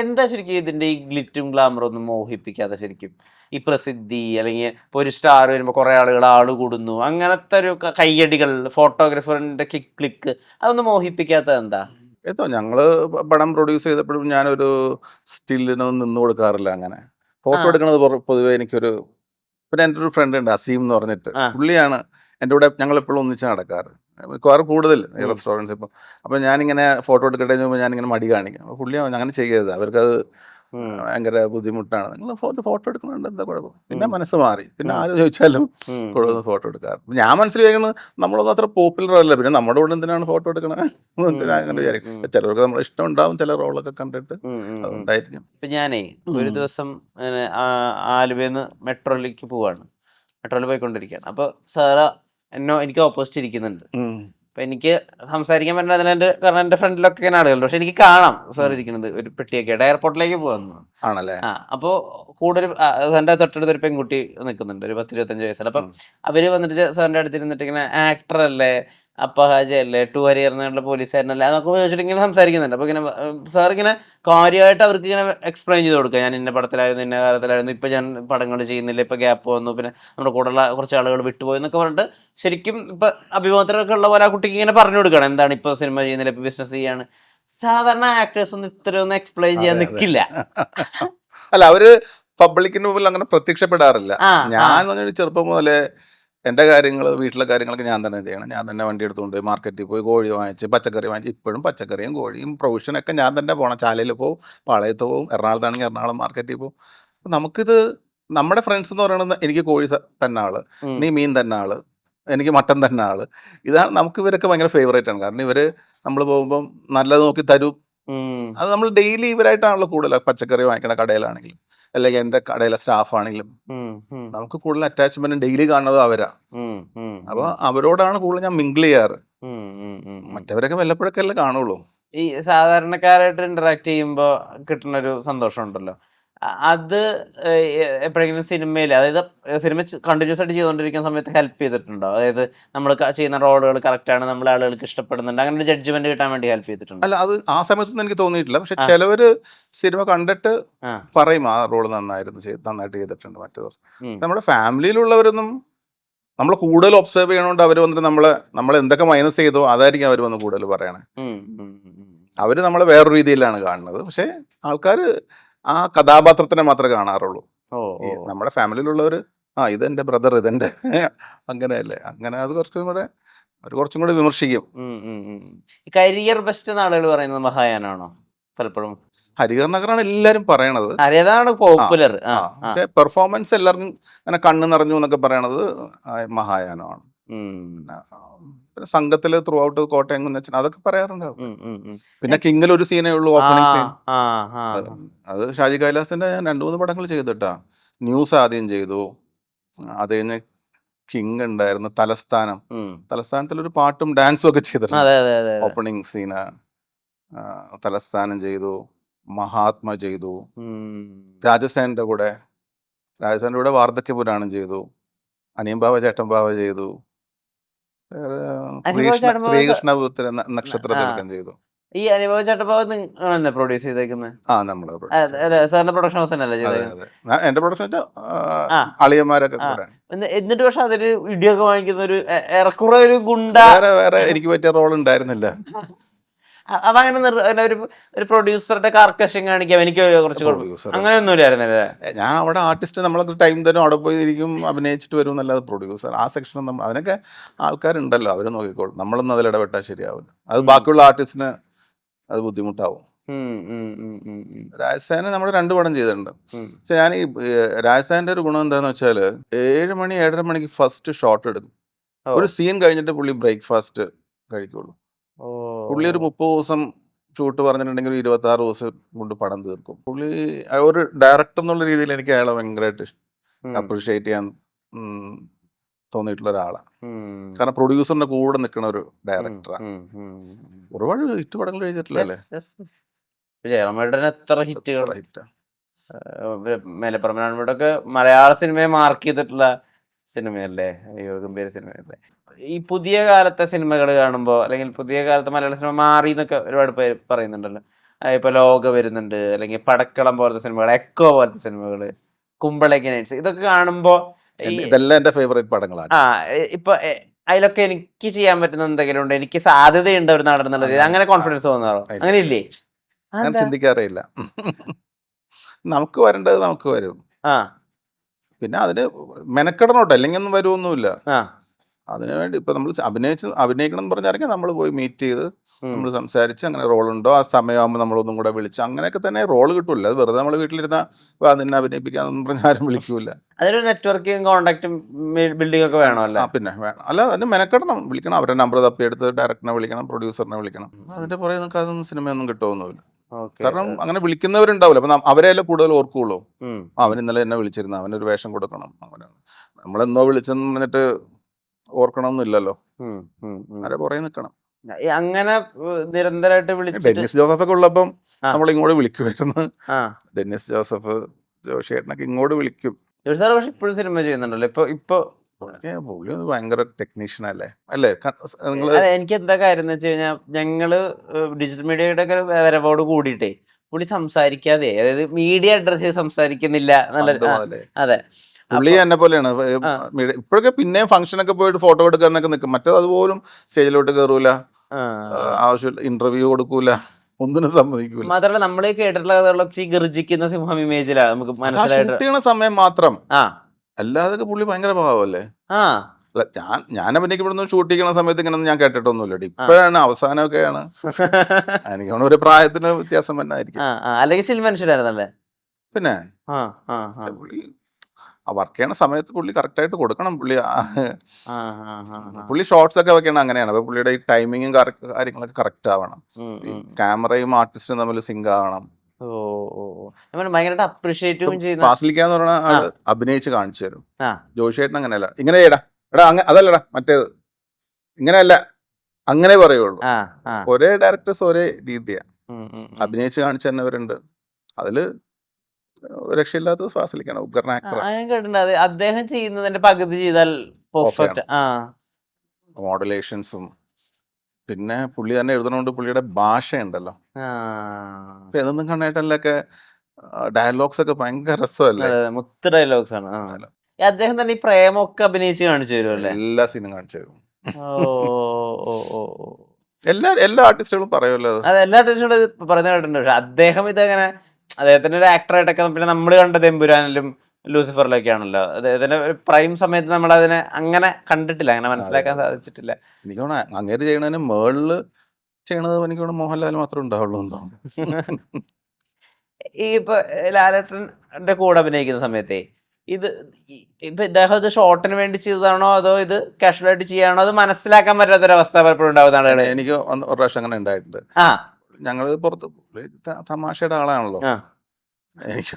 എന്താ ശരിക്കും ഇതിന്റെ ഈ ഗ്ലിറ്റും ഗ്ലാമറും ഒന്നും മോഹിപ്പിക്കാതെ ശരിക്കും ഈ പ്രസിദ്ധി അല്ലെങ്കിൽ ഇപ്പോൾ ഒരു സ്റ്റാർ വരുമ്പോൾ കുറേ ആള് കൂടുന്നു അങ്ങനത്തെ ഒരു കയ്യടികൾ ഫോട്ടോഗ്രാഫറിന്റെ ക്ലിക്ക് അതൊന്നും മോഹിപ്പിക്കാത്തത് എന്താ? ഏതോ ഞങ്ങള് പടം പ്രൊഡ്യൂസ് ചെയ്തപ്പോഴും ഞാനൊരു സ്റ്റില്ലിനൊന്നും നിന്ന് കൊടുക്കാറില്ല. അങ്ങനെ ഫോട്ടോ എടുക്കുന്നത് പൊതുവെ എനിക്കൊരു പിന്നെ എൻ്റെ ഒരു ഫ്രണ്ട് ഉണ്ട് അസീം എന്ന് പറഞ്ഞിട്ട്. പുള്ളിയാണ് എൻ്റെ കൂടെ ഞങ്ങൾ എപ്പോഴും ഒന്നിച്ച് നടക്കാറ്. മിക്കവാറും കൂടുതൽ ഈ റെസ്റ്റോറൻറ്റ്സ് ഇപ്പം. അപ്പം ഞാനിങ്ങനെ ഫോട്ടോ എടുക്കട്ടെ എന്ന് ഞാനിങ്ങനെ മടി കാണിക്കും. അപ്പോൾ പുള്ളി അങ്ങനെ ചെയ്യരുത്, അവർക്കത് ഭയങ്കര ബുദ്ധിമുട്ടാണ്. നിങ്ങൾ ഫോട്ടോ എടുക്കുന്നുണ്ട്, എന്താ കുഴപ്പം? പിന്നെ മനസ്സ് മാറി. പിന്നെ ആരും ചോദിച്ചാലും ഫോട്ടോ എടുക്കാറ്. ഞാൻ മനസ്സിലാക്കുന്നത് നമ്മളൊന്നും അത്ര പോപ്പുലർ അല്ല, പിന്നെ നമ്മുടെ കൂടെ എന്തിനാണ് ഫോട്ടോ എടുക്കണത് ഞാൻ അങ്ങനെ വിചാരിക്കും. ചിലർക്ക് നമ്മുടെ ഇഷ്ടം ഉണ്ടാവും, ചില റോളൊക്കെ കണ്ടിട്ട് അതുകൊണ്ടായിരിക്കും. ഇപ്പൊ ഞാനേ ഒരു ദിവസം ആലുവന്ന് മെട്രോയിലേക്ക് പോവാണ്, മെട്രോയിൽ പോയിക്കൊണ്ടിരിക്കുകയാണ്. അപ്പോൾ സാറ് എനിക്ക് ഓപ്പോസിറ്റ് ഇരിക്കുന്നുണ്ട്. അപ്പൊ എനിക്ക് സംസാരിക്കാൻ പറ്റുന്ന കാരണം എന്റെ ഫ്രണ്ടിലൊക്കെ ഇങ്ങനെ ആളുകളുണ്ട്, പക്ഷെ എനിക്ക് കാണാം സാർ ഇരിക്കുന്നത് ഒരു പെട്ടിയൊക്കെ ആയിട്ട് എയർപോർട്ടിലേക്ക് പോകുന്നു. ആണല്ലേ? അപ്പോ കൂടുതൽ സാറിന്റെ തൊട്ടടുത്ത് ഒരു പെൺകുട്ടി നിൽക്കുന്നുണ്ട്, ഒരു 10-25 വയസ്സുള്ള. അപ്പം അവര് വന്നിട്ട് സാറിന്റെ അടുത്തിരുന്നിട്ട് ഇങ്ങനെ ആക്ടർ അല്ലേ, അപ്പഹാജയല്ലേ, ടു ഹരിയറിനുള്ള പോലീസുകാരനല്ലേ അതൊക്കെ ചോദിച്ചിട്ട് ഇങ്ങനെ സംസാരിക്കുന്നുണ്ട്. അപ്പൊ ഇങ്ങനെ സാർ ഇങ്ങനെ കാര്യമായിട്ട് അവർക്ക് ഇങ്ങനെ എക്സ്പ്ലെയിൻ ചെയ്ത് കൊടുക്കുക, ഞാൻ ഇന്ന പടത്തിലായിരുന്നു, ഇന്ന കാലത്തിലായിരുന്നു, ഇപ്പൊ ഞാൻ പടങ്ങൾ ചെയ്യുന്നില്ല, ഇപ്പൊ ഗ്യാപ്പ് വന്നു, പിന്നെ നമ്മുടെ കൂടെയുള്ള കുറച്ച് ആളുകൾ വിട്ടുപോയി എന്നൊക്കെ പറഞ്ഞിട്ട് ശരിക്കും ഇപ്പൊ അഭിമുഖത്തിലൊക്കെ ഉള്ള പോലെ ആ കുട്ടിക്ക് ഇങ്ങനെ പറഞ്ഞു കൊടുക്കണം എന്താണ് ഇപ്പൊ സിനിമ ചെയ്യുന്നില്ല, ഇപ്പൊ ബിസിനസ് ചെയ്യാണ്. സാധാരണ ആക്ടേഴ്സ് ഒന്നും ഇത്രയൊന്നും എക്സ്പ്ലെയിൻ ചെയ്യാൻ നിൽക്കില്ല. അല്ല, അവര് പബ്ലിക്കിന്റെ മുമ്പിൽ അങ്ങനെ പ്രത്യക്ഷപ്പെടാറില്ല. ഞാൻ ചെറുപ്പം മുതലേ എൻ്റെ കാര്യങ്ങൾ, വീട്ടിലെ കാര്യങ്ങളൊക്കെ ഞാൻ തന്നെ ചെയ്യണം. ഞാൻ തന്നെ വണ്ടി എടുത്തുകൊണ്ട് മാർക്കറ്റിൽ പോയി കോഴി വാങ്ങിച്ച് പച്ചക്കറി വാങ്ങിച്ച്, ഇപ്പോഴും പച്ചക്കറിയും കോഴിയും പ്രൊവിഷനൊക്കെ ഞാൻ തന്നെ പോകണം. ചാലയിൽ പോവും, പാളയത്ത് പോവും, എറണാകുളത്താണെങ്കിൽ എറണാകുളം മാർക്കറ്റിൽ പോവും. നമുക്കിത് നമ്മുടെ ഫ്രണ്ട്സ് എന്ന് പറയുന്നത് എനിക്ക് കോഴി തന്നെ ആള്, നീ മീൻ തന്നെ ആള്, എനിക്ക് മട്ടൻ തന്നെ ആള്. ഇതാണ് നമുക്ക് ഇവരൊക്കെ ഭയങ്കര ഫേവറേറ്റ് ആണ്. കാരണം ഇവര് നമ്മൾ പോകുമ്പം നല്ലത് നോക്കി തരും. അത് നമ്മൾ ഡെയിലി ഇവരായിട്ടാണല്ലോ കൂടുതൽ പച്ചക്കറി വാങ്ങിക്കണ കടയിലാണെങ്കിലും, അല്ലെങ്കിൽ എൻ്റെ കടയിലെ സ്റ്റാഫ് ആണെങ്കിലും നമുക്ക് കൂടുതൽ അറ്റാച്ച്മെന്റ് ഡെയിലി കാണുന്നത് അവരാ. അപ്പൊ അവരോടാണ് കൂടുതൽ ഞാൻ മിങ്കിൾ ചെയ്യാറ്. മറ്റവരൊക്കെ വല്ലപ്പോഴൊക്കെ അല്ലേ കാണുള്ളൂ. ഈ സാധാരണക്കാരായിട്ട് ഇന്ററാക്ട് ചെയ്യുമ്പോ കിട്ടുന്ന ഒരു സന്തോഷം ഉണ്ടല്ലോ, അത് എപ്പോഴെങ്കിലും സിനിമയിൽ, അതായത് സിനിമ കണ്ടിന്യൂസ് ആയിട്ട് ചെയ്തുകൊണ്ടിരിക്കുന്ന സമയത്ത് ഹെൽപ്പ് ചെയ്തിട്ടുണ്ടോ? അതായത് നമ്മൾ ചെയ്യുന്ന റോളുകൾ കറക്റ്റ് ആണ്, നമ്മളെ ആളുകൾക്ക് ഇഷ്ടപ്പെടുന്നുണ്ട്, അങ്ങനെ ഒരു ജഡ്ജ്മെന്റ് കിട്ടാൻ വേണ്ടി ഹെൽപ്പ് ചെയ്തിട്ടുണ്ട്? അല്ല, അത് ആ സമയത്തൊന്നും എനിക്ക് തോന്നിയിട്ടില്ല. പക്ഷെ ചിലവര് സിനിമ കണ്ടിട്ട് പറയും ആ റോള് നന്നായിട്ട് ചെയ്തിട്ടുണ്ട്. മറ്റേ നമ്മുടെ ഫാമിലിയിലുള്ളവരൊന്നും നമ്മൾ കൂടുതൽ ഒബ്സർവ് ചെയ്യണോണ്ട് അവർ വന്നിട്ട് നമ്മൾ എന്തൊക്കെ മൈനസ് ചെയ്തോ അതായിരിക്കും അവർ വന്ന് കൂടുതൽ പറയണേ. അവര് നമ്മളെ വേറൊരു രീതിയിലാണ് കാണുന്നത്. പക്ഷെ ആൾക്കാര് ആ കഥാപാത്രത്തിനെ മാത്രമേ കാണാറുള്ളൂ. നമ്മുടെ ഫാമിലിയിലുള്ളവർ ഇതെന്റെ ബ്രദർ, ഇതെന്റെ അങ്ങനെയല്ലേ, അങ്ങനെ അത് കുറച്ചും കൂടെ വിമർശിക്കും. കരിയർ ബെസ്റ്റ് ആളുകൾ പറയുന്നത് മഹായാനാണോ? പലപ്പോഴും ഹരിഹർ നഗറാണ് എല്ലാരും പറയണത്, പോപ്പുലർ. പക്ഷെ പെർഫോമൻസ് എല്ലാവർക്കും അങ്ങനെ കണ്ണ് നിറഞ്ഞു എന്നൊക്കെ പറയണത് മഹായാനമാണ്. പിന്നെ സംഘത്തില് ത്രൂ ഔട്ട് കോട്ടയം കുഞ്ഞച്ചൻ അതൊക്കെ പറയാറുണ്ട്. പിന്നെ കിങ്ങിൽ ഒരു സീനേ ഉള്ളൂ, ഓപ്പണിംഗ് സീൻ. അത് ഷാജി കൈലാസിന്റെ ഞാൻ 2-3 പടങ്ങൾ ചെയ്തിട്ടാ. ന്യൂസ് ആദ്യം ചെയ്തു, അത് കഴിഞ്ഞ് കിങ് ഉണ്ടായിരുന്നു, തലസ്ഥാനത്തിൽ ഒരു പാട്ടും ഡാൻസും ഒക്കെ ചെയ്തിട്ടുണ്ട്. ഓപ്പണിംഗ് സീന തലസ്ഥാനം ചെയ്തു, മഹാത്മ ചെയ്തു, രാജസേനന്റെ കൂടെ വാർദ്ധക്യപുരാണം ചെയ്തു, അനിയൻ ബാവ ചേട്ടൻ ബാവ ചെയ്തു, ശ്രീകൃഷ്ണ നക്ഷത്രത്തിലക്കം ചെയ്തു. ഈ അനുഭവ ചട്ടപ്പാവ് പ്രൊഡ്യൂസ് ചെയ്തേക്കുന്നത്? സാറിന്റെ പ്രൊഡക്ഷൻ ഹൗസ് തന്നെയല്ലേ ചെയ്തത്? എന്റെ പ്രൊഡക്ഷൻ അളിയന്മാരൊക്കെ കൂടെ. എന്നിട്ട് പക്ഷെ അതില് ഇടിയൊക്കെ വാങ്ങിക്കുന്ന ഒരു ഏറെക്കുറെ ഒരു ഗുണ്ട, വേറെ എനിക്ക് പറ്റിയ റോൾ ഉണ്ടായിരുന്നില്ല. അപ്പൊ അങ്ങനെ ഒരു പ്രൊഡ്യൂസറുടെ കാർക്കശ്യം കാണിക്കാം എനിക്ക് കുറച്ച് അങ്ങനെ ഒന്നും ഇല്ലായിരുന്നല്ലേ? ഞാൻ അവിടെ ആർട്ടിസ്റ്റ് നമ്മളൊക്കെ ടൈം തരും, അവിടെ പോയി ഇരിക്കും, അഭിനയിച്ചിട്ട് വരും എന്നല്ലാതെ പ്രൊഡ്യൂസർ ആ സെക്ഷൻ അതിനൊക്കെ ആൾക്കാരുണ്ടല്ലോ, അവർ നോക്കിക്കോളും. നമ്മളൊന്നും അതിൽ ഇടപെട്ടാൽ ശരിയാവില്ല. അത് ബാക്കിയുള്ള ആർട്ടിസ്റ്റിന് അത് ബുദ്ധിമുട്ടാവും. രാജസേന നമ്മൾ 2 പടം ചെയ്തിട്ടുണ്ട്. പക്ഷെ ഞാൻ ഈ രാജസേനന്റെ ഒരു ഗുണം എന്താന്ന് വെച്ചാല് 7 മണി 7:30 മണിക്ക് ഫസ്റ്റ് ഷോട്ട് എടുക്കും. ഒരു സീൻ കഴിഞ്ഞിട്ട് പുള്ളി ബ്രേക്ക്ഫാസ്റ്റ് കഴിക്കുള്ളൂ. പുള്ളി ഒരു 30 ദിവസം ഷൂട്ട് പറഞ്ഞിട്ടുണ്ടെങ്കിൽ 26 ദിവസം കൊണ്ട് പടം തീർക്കും. പുള്ളി ഒരു ഡയറക്ടർ എന്നുള്ള രീതിയിൽ എനിക്ക് അയാളെ ഭയങ്കരമായിട്ട് അപ്രീഷിയേറ്റ് ചെയ്യാൻ തോന്നിയിട്ടുള്ള ഒരാളാണ്. കാരണം പ്രൊഡ്യൂസറിന്റെ കൂടെ നിൽക്കുന്ന ഒരു ഡയറക്ടറാണ്. ഒരുപാട് ഹിറ്റ് പടങ്ങൾ എഴുതിയിട്ടില്ലല്ലേ? എത്ര ഹിറ്റുകൾ, മേലപ്പറമ്പൊക്കെ മലയാള സിനിമയെ മാർക്ക് ചെയ്തിട്ടുള്ള സിനിമയല്ലേ, അയ്യോ ഗംഭീര സിനിമയല്ലേ. ഈ പുതിയ കാലത്തെ സിനിമകൾ കാണുമ്പോൾ, അല്ലെങ്കിൽ പുതിയ കാലത്തെ മലയാള സിനിമ മാറി എന്നൊക്കെ ഒരുപാട് പേര് പറയുന്നുണ്ടല്ലോ, ഇപ്പൊ ലോക വരുന്നുണ്ട്, അല്ലെങ്കിൽ പടക്കളം പോലത്തെ സിനിമകൾ, എക്കോ പോലത്തെ സിനിമകള്, കുമ്പളങ്ങ നൈറ്റ്സ്, ഇതൊക്കെ കാണുമ്പോ ഈ ഇതെല്ലാം എന്റെ ഫേവറേറ്റ് പടങ്ങളാണ്. ഇപ്പൊ അതിലൊക്കെ എനിക്ക് ചെയ്യാൻ പറ്റുന്ന എന്തെങ്കിലും ഉണ്ട്, എനിക്ക് സാധ്യതയുണ്ട് ഒരു നടൻ എന്നുള്ള രീതി, അങ്ങനെ കോൺഫിഡൻസ് തോന്നാറോ? അങ്ങനെ ഇല്ലേ? അങ്ങനെ ചിന്തിക്കാറേയില്ല. നമുക്ക് വരേണ്ടത് നമുക്ക് വരും. ആ പിന്നെ അതിന് മെനക്കെടണോട്ടോ, അല്ലെങ്കിൽ ഒന്നും വരുമൊന്നുമില്ല. ആ അതിനുവേണ്ടി ഇപ്പൊ നമ്മൾ അഭിനയിക്കണം എന്ന് പറഞ്ഞിറങ്ങി നമ്മൾ പോയി മീറ്റ് ചെയ്ത് നമ്മൾ സംസാരിച്ച് അങ്ങനെ റോളുണ്ടോ ആ സമയമാകുമ്പോൾ നമ്മളൊന്നും കൂടെ വിളിച്ച് അങ്ങനെയൊക്കെ തന്നെ റോള് കിട്ടൂല. അത് വെറുതെ നമ്മൾ വീട്ടിലിരുന്ന നിന്നെ അഭിനയിപ്പിക്കാന്നൊന്നും പറഞ്ഞാൽ ആരും വിളിക്കൂല. അതൊരു നെറ്റ്വർക്കിംഗ് കോണ്ടാക്റ്റും ബിൽഡിംഗ് ഒക്കെ വേണമല്ലേ? പിന്നെ വേണം, അല്ല അതിന് മെനക്കെടണം, വിളിക്കണം, അവരുടെ നമ്പർ തപ്പിയെടുത്ത് ഡയറക്ടറിനെ വിളിക്കണം, പ്രൊഡ്യൂസറിനെ വിളിക്കണം. അതിന്റെ പുറകെ നമുക്ക് അതൊന്നും സിനിമയൊന്നും കിട്ടുമൊന്നുമില്ല. കാരണം അങ്ങനെ വിളിക്കുന്നവരുണ്ടാവില്ല. അപ്പൊ അവരെയല്ലേ കൂടുതൽ ഓർക്കുള്ളൂ. അവൻ ഇന്നലെ എന്നെ വിളിച്ചിരുന്നു, അവനൊരു വേഷം കൊടുക്കണം, അങ്ങനെ നമ്മളെന്നോ വിളിച്ചെന്ന് പറഞ്ഞിട്ട് ഓർക്കണമെന്നില്ലല്ലോ. അവരെ പുറകെ നിൽക്കണം. അങ്ങനെ നിരന്തരമായിട്ട് വിളിച്ചിട്ട് ഡെന്നിസ് ജോസഫ് ഒക്കെ ഉള്ളപ്പം നമ്മൾ ഇങ്ങോട്ട് വിളിക്കുമായിരുന്നു. ഡെന്നിസ് ജോസഫ്, ജോഷിയേട്ടനൊക്കെ ഇങ്ങോട്ട് വിളിക്കും. സാർ പക്ഷെ ഇപ്പോഴും സിനിമ ചെയ്യുന്നുണ്ടല്ലോ ഇപ്പൊ പുള്ളി ഭയങ്കര ടെക്നീഷ്യൻ അല്ലേ? എനിക്ക് എന്താ കാര്യം എന്ന് വെച്ച് കഴിഞ്ഞാൽ, ഞങ്ങള് ഡിജിറ്റൽ മീഡിയയുടെ ഒക്കെ വരവോട് കൂടിയിട്ടേ പുള്ളി സംസാരിക്കാതെ, അതായത് മീഡിയ അഡ്രസ് ചെയ്ത് സംസാരിക്കുന്നില്ല എന്നുള്ള. അതെ, പുള്ളി എന്നെ പോലെയാണ്. ഇപ്പോഴൊക്കെ പിന്നെയും ഫംഗ്ഷനൊക്കെ പോയിട്ട് ഫോട്ടോ എടുക്കാനൊക്കെ നിൽക്കും. മറ്റേത് അതുപോലും സ്റ്റേജിലോട്ട് കയറൂല, ആവശ്യമില്ല ഇന്റർവ്യൂ കൊടുക്കൂല, ഒന്നിനും സമ്മതിക്കൂല. മാത്രമല്ല നമ്മൾ കേട്ടിട്ടുള്ള കഥകളൊക്കെ ഗർജിക്കുന്ന സിംഹം ഇമേജിലാണ് നമുക്ക് മനസ്സിലായിട്ട് സമയം മാത്രം. അല്ലാതെ പുള്ളി ഭയങ്കര ഭാവമല്ലേ. അല്ല, ഞാൻ അഭിനയിക്കപ്പെടുന്ന ഷൂട്ട് ചെയ്യുന്ന സമയത്ത് ഇങ്ങനെ ഞാൻ കേട്ടിട്ടൊന്നുമില്ല. ഇപ്പോഴാണ് അവസാനമൊക്കെയാണ്. എനിക്ക് ഒരു പ്രായത്തിന് വ്യത്യാസം തന്നെ ആയിരിക്കും. അല്ലെങ്കിൽ ചില മനുഷ്യരായിരുന്നല്ലേ. പിന്നെ പുള്ളി വർക്ക് ചെയ്യണ സമയത്ത് പുള്ളി കറക്റ്റായിട്ട് കൊടുക്കണം. പുള്ളി ഷോർട്സ് ഒക്കെ വെക്കണം, അങ്ങനെയാണ്. അപ്പൊ പുള്ളിയുടെ ഈ ടൈമിങ്ങും കാര്യങ്ങളൊക്കെ കറക്റ്റ് ആവണം. ക്യാമറയും ആർട്ടിസ്റ്റും തമ്മിൽ സിങ്ക് ആവണം. ഫാസിലിക്കാന്ന് പറഞ്ഞ ആള് അഭിനയിച്ച് കാണിച്ചു തരും. ജോഷിയേട്ടൻ അങ്ങനെയല്ല, ഇങ്ങനെ എടാ അതല്ലടാ മറ്റേത്, ഇങ്ങനെയല്ല, അങ്ങനെ പറയുള്ളൂ. ഒരേ ഡയറക്ടേഴ്സ് ഒരേ രീതിയാ അഭിനയിച്ച് കാണിച്ചു തന്നവരുണ്ട്. അതില് രക്ഷയില്ലാത്തത് ഫാസിലിക്കാണ്. ഉഗ്രൻ ആക്ടർ. അദ്ദേഹം ചെയ്യുന്നതിന്റെ പകുതി ചെയ്താൽ മോഡുലേഷൻസും പിന്നെ പുള്ളി തന്നെ എഴുതണോണ്ട് പുള്ളിയുടെ ഭാഷയുണ്ടല്ലോ. ഇപ്പൊ ഏതൊന്നും കണ്ണേട്ടനിലൊക്കെ ഡയലോഗ്സ് ഒക്കെ ഭയങ്കര രസമല്ലേ. മുത്ത് ഡയലോഗ്സ് ആണ്. അദ്ദേഹം തന്നെ ഈ പ്രേമൊക്കെ അഭിനയിച്ച് കാണിച്ചു തരുമല്ലേ? എല്ലാ സീനും കാണിച്ചു തരും. എല്ലാ ആർട്ടിസ്റ്റുകളും പറയുമല്ലോ അത്. എല്ലാ ആർട്ടിസ്റ്റുകളും പറയുന്ന കേട്ടിട്ടുണ്ട്. പക്ഷെ അദ്ദേഹം ഇതങ്ങനെ, അദ്ദേഹത്തിന്റെ ഒരു ആക്ടറായിട്ടൊക്കെ പിന്നെ നമ്മൾ കണ്ടത് എമ്പുരാനിലും ലൂസിഫറിലൊക്കെ ആണല്ലോ. അദ്ദേഹത്തിന്റെ ഒരു പ്രൈം സമയത്ത് നമ്മൾ അതിനെ അങ്ങനെ കണ്ടിട്ടില്ല, അങ്ങനെ മനസ്സിലാക്കാൻ സാധിച്ചിട്ടില്ല. എനിക്ക് തോന്നുന്നു അങ്ങേര് ചെയ്യണതിന് മേളില് ചെയ്യണത് എനിക്ക് തോന്നുന്നു മോഹൻലാൽ മാത്രമേ ഉണ്ടാവുള്ളൂ എന്ന് തോന്നുന്നു. ഈ ഇപ്പൊ ലാലേട്ടന്റെ കൂടെ അഭിനയിക്കുന്ന സമയത്തേ ഇപ്പൊ ഇദ്ദേഹം ഇത് ഷോർട്ടിന് വേണ്ടി ചെയ്തതാണോ അതോ ഇത് കാഷ്വൽ ആയിട്ട് ചെയ്യാണോ, അത് മനസ്സിലാക്കാൻ പറ്റാത്തൊരവസ്ഥ പലപ്പോഴും ഉണ്ടാവുന്നതാണ്. എനിക്ക് ഒരു പ്രാവശ്യം അങ്ങനെ ഉണ്ടായിട്ടുണ്ട്. ഞങ്ങള് പുറത്ത് തമാശയുടെ ആളാണല്ലോ. എനിക്ക്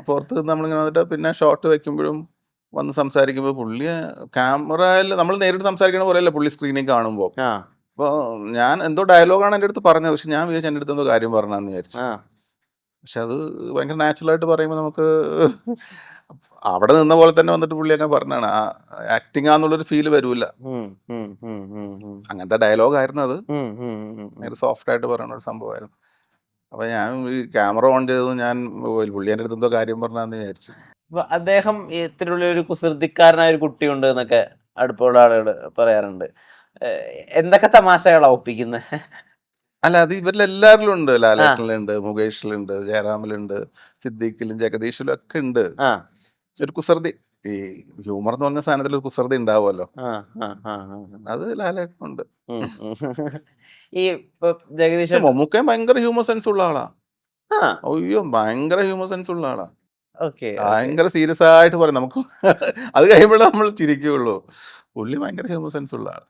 പുറത്ത് നമ്മളിങ്ങനെ വന്നിട്ട് പിന്നെ ഷോട്ട് വെക്കുമ്പോഴും വന്ന് സംസാരിക്കുമ്പോൾ പുള്ളി ക്യാമറയിൽ നമ്മൾ നേരിട്ട് സംസാരിക്കണ പോലെയല്ല പുള്ളി സ്ക്രീനിൽ കാണുമ്പോൾ. അപ്പോൾ ഞാൻ എന്തോ ഡയലോഗാണ് എൻ്റെ അടുത്ത് പറഞ്ഞത്, പക്ഷെ ഞാൻ വിചാരിച്ചു എൻ്റെ അടുത്ത് എന്തോ കാര്യം പറഞ്ഞാന്ന് വിചാരിച്ചു. പക്ഷെ അത് ഭയങ്കര നാച്ചുറലായിട്ട് പറയുമ്പോൾ നമുക്ക് അവിടെ നിന്ന പോലെ തന്നെ വന്നിട്ട് പുള്ളി അങ്ങനെ പറഞ്ഞാണ്. ആക്ടിങ് ആന്നുള്ളൊരു ഫീല് വരൂല. അങ്ങനത്തെ ഡയലോഗ് ആയിരുന്നു അത്. ഭയങ്കര സോഫ്റ്റ് ആയിട്ട് പറയുന്ന ഒരു സംഭവമായിരുന്നു. അപ്പൊ ഞാൻ ഈ ക്യാമറ ഓൺ ചെയ്തത് ഞാൻ പുള്ളി എൻ്റെ അടുത്ത് എന്തോ കാര്യം പറഞ്ഞാന്ന് വിചാരിച്ചു. അദ്ദേഹം ഇത്തിരി ഒരു കുസൃതിക്കാരനായ ഒരു കുട്ടിയുണ്ട് എന്നൊക്കെ അടുപ്പമുള്ള ആളുകൾ പറയാറുണ്ട്. എന്തൊക്കെ തമാശകളാ ഒപ്പിക്കുന്നത്? അല്ല, അത് ഇവരിലെല്ലാവരിലും ഉണ്ട്. ലാലേട്ടനിലുണ്ട്, മുകേഷിലുണ്ട്, ജയറാമിലുണ്ട്, സിദ്ദീഖിലും ജഗദീഷിലും ഒക്കെ ഉണ്ട് ഒരു കുസൃതി. ഈ ഹ്യൂമർ എന്ന് പറഞ്ഞ സാധനത്തിൽ ഒരു കുസൃതി ഉണ്ടാവുമല്ലോ, അത് ലാലേട്ടനുണ്ട്. ഈ ജഗദീഷ് മമ്മൂക്കയും ഭയങ്കര ഹ്യൂമർ സെൻസ് ഉള്ള ആളാ. അയ്യോ, ഭയങ്കര ഹ്യൂമർ സെൻസ് ഉള്ള ആളാ. ഭയങ്കര സീരിയസ് ആയിട്ട് പറയും നമുക്ക്. അത് കഴിയുമ്പോഴേ നമ്മൾ ചിരിക്കുള്ളൂ. പുള്ളി ഭയങ്കര ഹ്യൂമർ സെൻസ് ഉള്ള ആളാ.